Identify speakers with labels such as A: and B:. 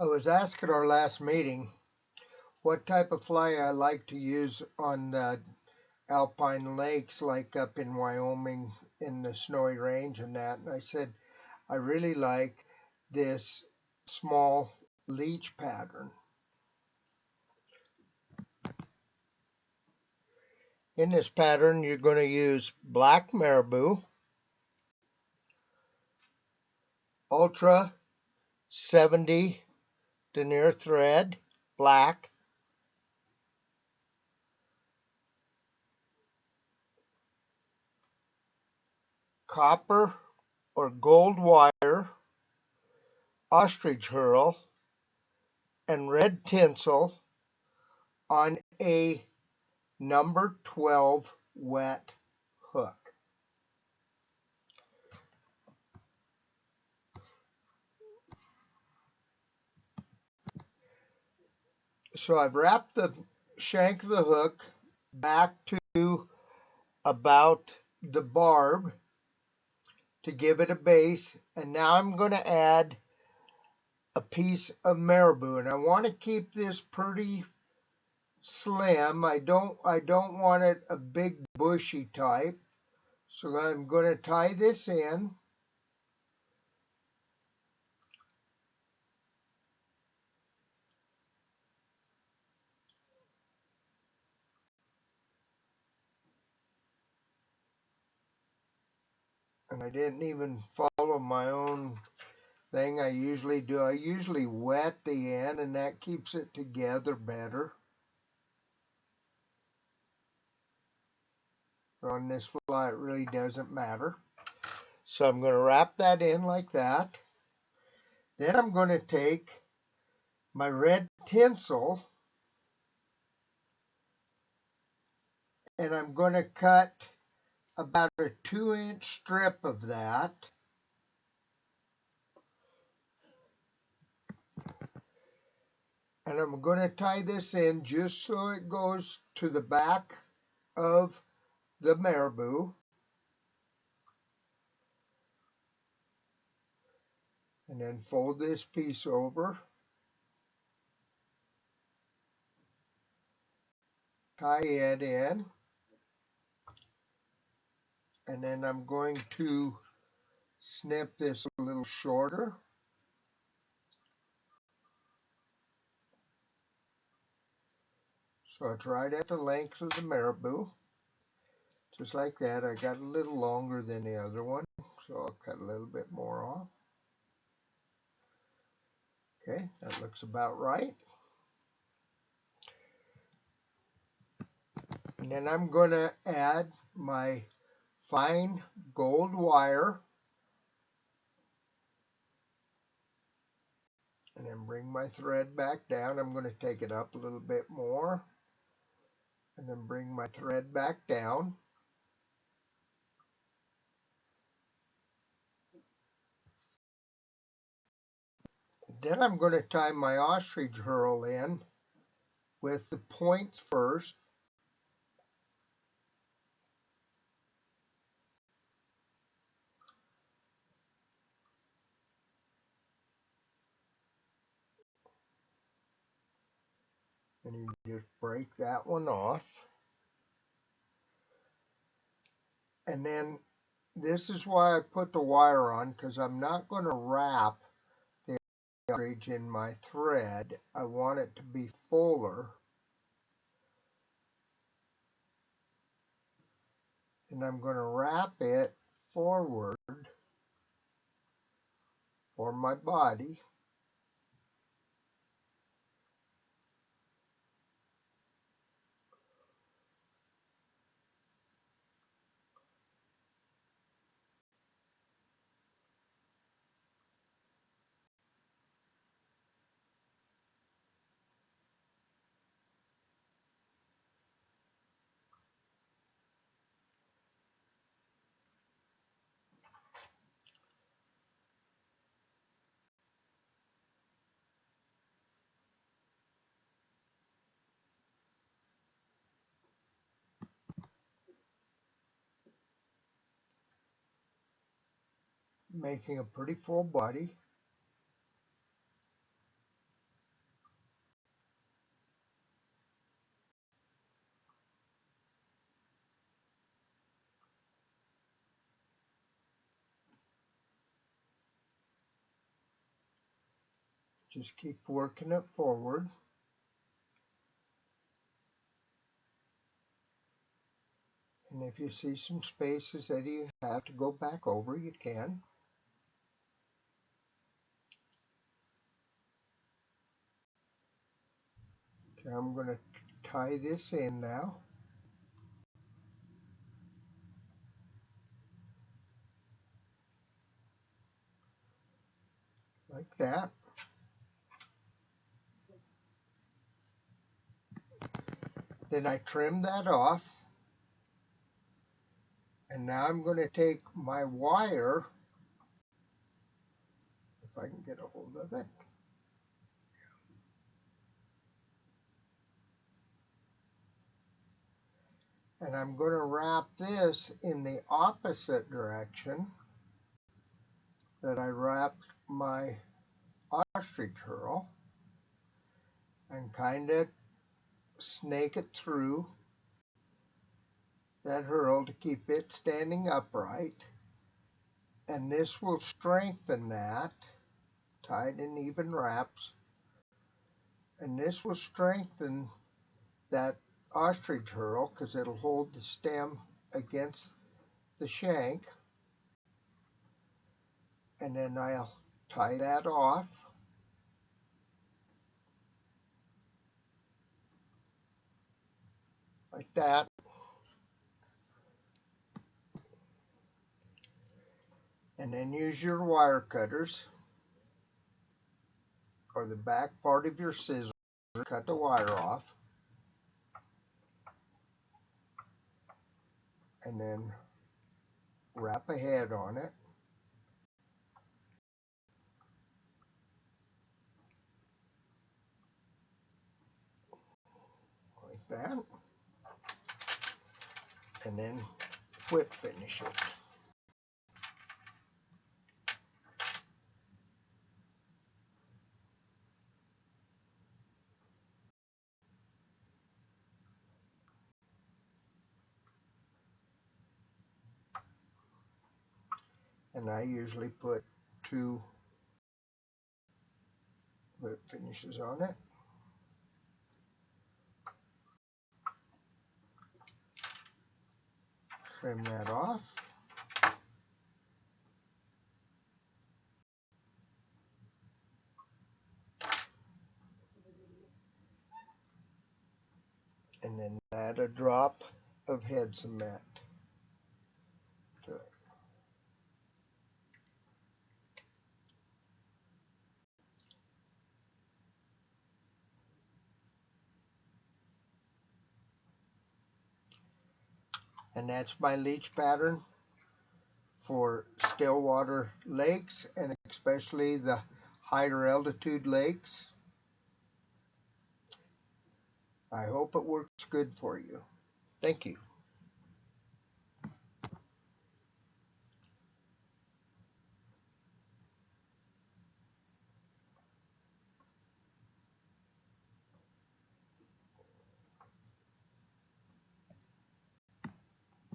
A: I was asked at our last meeting what type of fly I like to use on the alpine lakes, like up in Wyoming in the Snowy Range and that. And I said, I really like this small leech pattern. In this pattern, you're going to use black marabou, ultra 70 denier thread, black, copper or gold wire, ostrich herl, and red tinsel on a number 12 wet hook. So I've wrapped the shank of the hook back to about the barb to give it a base, and now I'm going to add a piece of marabou, and I want to keep this pretty slim. I don't want it a big bushy type, so I'm going to tie this in. And I didn't even follow my own thing I usually do. I usually wet the end, and that keeps it together better. On this fly, it really doesn't matter. So I'm going to wrap that in like that. Then I'm going to take my red tinsel and I'm going to cut about a 2-inch strip of that. And I'm going to tie this in just so it goes to the back of the marabou. And then fold this piece over. Tie it in. And then I'm going to snip this a little shorter. So it's right at the length of the marabou. Just like that. I got a little longer than the other one, so I'll cut a little bit more off. Okay, that looks about right. And then I'm going to add my fine gold wire. And then bring my thread back down. I'm going to take it up a little bit more. And then bring my thread back down. Then I'm going to tie my ostrich herl in with the points first. And you just break that one off. And then this is why I put the wire on, because I'm not going to wrap the ostrich in my thread. I want it to be fuller. And I'm going to wrap it forward for my body. Making a pretty full body. Just keep working it forward. And if you see some spaces that you have to go back over, you can. So I'm going to tie this in now. Like that. Then I trim that off. And now I'm going to take my wire, if I can get a hold of it. And I'm going to wrap this in the opposite direction that I wrapped my ostrich herl, and kind of snake it through that herl to keep it standing upright. And this will strengthen that, tied in even wraps. And this will strengthen that ostrich herl because it'll hold the stem against the shank. And then I'll tie that off. Like that. And then use your wire cutters or the back part of your scissors to cut the wire off. And then wrap a head on it. Like that. And then whip finish it. And I usually put 2 whip finishes on it. Trim that off. And then add a drop of head cement to it. And that's my leech pattern for still water lakes, and especially the higher altitude lakes. I hope it works good for you. Thank you.